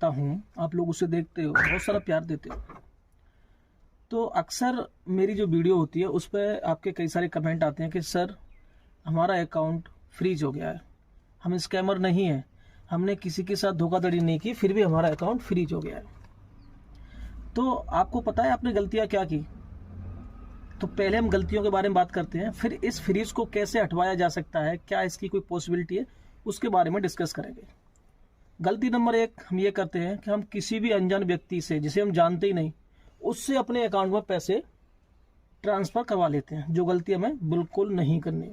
करता हूँ, आप लोग उसे देखते हो, बहुत सारा प्यार देते हो, तो अक्सर मेरी जो वीडियो होती है उस पर आपके कई सारे कमेंट आते हैं कि सर हमारा अकाउंट फ्रीज हो गया है, हम स्कैमर नहीं हैं, हमने किसी के साथ धोखाधड़ी नहीं की, फिर भी हमारा अकाउंट फ्रीज हो गया है। तो आपको पता है आपने गलतियाँ क्या की? तो पहले हम गलतियों के बारे में बात करते हैं, फिर इस फ्रीज को कैसे हटवाया जा सकता है, क्या इसकी कोई पॉसिबिलिटी है, उसके बारे में डिस्कस करेंगे। गलती नंबर 1 हम ये करते हैं कि हम किसी भी अनजान व्यक्ति से, जिसे हम जानते ही नहीं, उससे अपने अकाउंट में पैसे ट्रांसफ़र करवा लेते हैं, जो गलती हमें बिल्कुल नहीं करनी।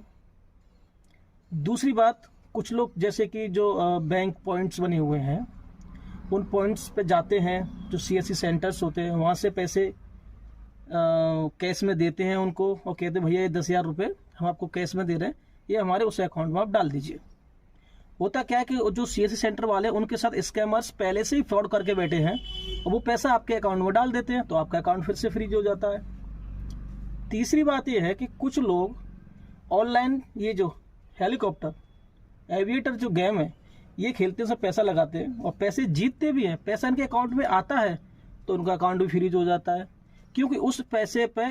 दूसरी बात, कुछ लोग जैसे कि जो बैंक पॉइंट्स बने हुए हैं, उन पॉइंट्स पे जाते हैं, जो CSC सेंटर्स होते हैं, वहाँ से पैसे कैश में देते हैं उनको और कहते हैं भैया ये 10,000 रुपये हम आपको कैश में दे रहे हैं, ये हमारे उस अकाउंट में आप डाल दीजिए। होता क्या है कि जो CSC सेंटर वाले, उनके साथ स्कैमर्स पहले से ही फ्रॉड करके बैठे हैं और वो पैसा आपके अकाउंट में डाल देते हैं, तो आपका अकाउंट फिर से फ्रीज हो जाता है। तीसरी बात ये है कि कुछ लोग ऑनलाइन ये जो हेलीकॉप्टर एविएटर जो गेम है ये खेलते हैं, सब पैसा लगाते हैं और पैसे जीतते भी हैं, पैसा इनके अकाउंट में आता है तो उनका अकाउंट भी फ्रीज हो जाता है, क्योंकि उस पैसे पे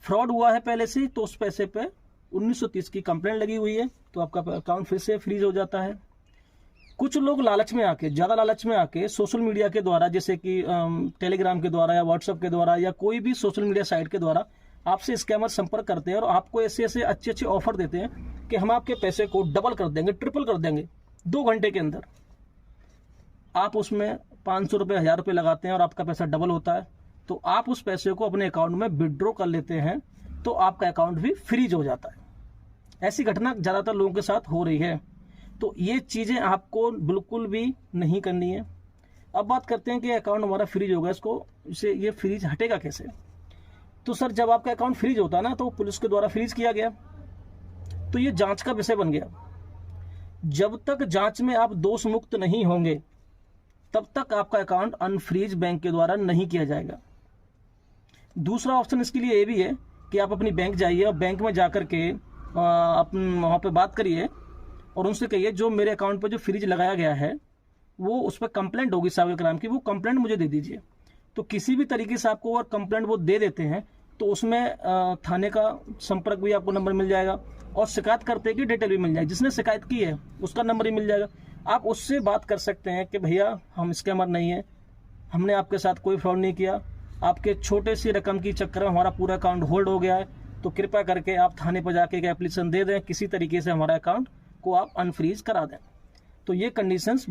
फ्रॉड हुआ है पहले से, तो उस पैसे पे 1930 की कंप्लेंट लगी हुई है, तो आपका अकाउंट फिर से फ्रीज हो जाता है। कुछ लोग लालच में आके, ज़्यादा लालच में आके सोशल मीडिया के द्वारा, जैसे कि टेलीग्राम के द्वारा या व्हाट्सएप के द्वारा या कोई भी सोशल मीडिया साइट के द्वारा आपसे स्कैमर संपर्क करते हैं और आपको ऐसे ऐसे अच्छे अच्छे ऑफर देते हैं कि हम आपके पैसे को डबल कर देंगे, ट्रिपल कर देंगे 2 घंटे के अंदर। आप उसमें 500 रुपये, 1000 रुपये लगाते हैं और आपका पैसा डबल होता है, तो आप उस पैसे को अपने अकाउंट में विड्रॉ कर लेते हैं, तो आपका अकाउंट भी फ्रीज हो जाता है। ऐसी घटना ज़्यादातर लोगों के साथ हो रही है, तो ये चीज़ें आपको बिल्कुल भी नहीं करनी है। अब बात करते हैं कि अकाउंट हमारा फ्रीज होगा, इससे ये फ्रीज हटेगा कैसे? तो सर जब आपका अकाउंट फ्रीज होता है ना, तो पुलिस के द्वारा फ्रीज किया गया, तो ये जांच का विषय बन गया। जब तक जांच में आप दोष मुक्त नहीं होंगे तब तक आपका अकाउंट अनफ्रीज बैंक के द्वारा नहीं किया जाएगा। दूसरा ऑप्शन इसके लिए ये भी है कि आप अपनी बैंक जाइए और बैंक में जाकर के वहाँ पे बात करिए और उनसे कहिए जो मेरे अकाउंट पर जो फ्रीज लगाया गया है वो उस पर कंप्लेंट होगी साइबर क्राइम की, वो कंप्लेंट मुझे दे दीजिए। तो किसी भी तरीके से आपको अगर कंप्लेंट वो दे देते हैं तो उसमें थाने का संपर्क भी आपको नंबर मिल जाएगा और शिकायत करते की डिटेल भी मिल जाएगी, जिसने शिकायत की है उसका नंबर ही मिल जाएगा। आप उससे बात कर सकते हैं कि भैया हम स्कैमर नहीं है, हमने आपके साथ कोई फ्रॉड नहीं किया, आपके छोटे सी रकम की चक्कर में हमारा पूरा अकाउंट होल्ड हो गया है, तो कृपया करके आप थाने पर जाके एक एप्लीकेशन दे दें, किसी तरीके से हमारा अकाउंट को आप अनफ्रीज करा दें। तो ये कंडीशंस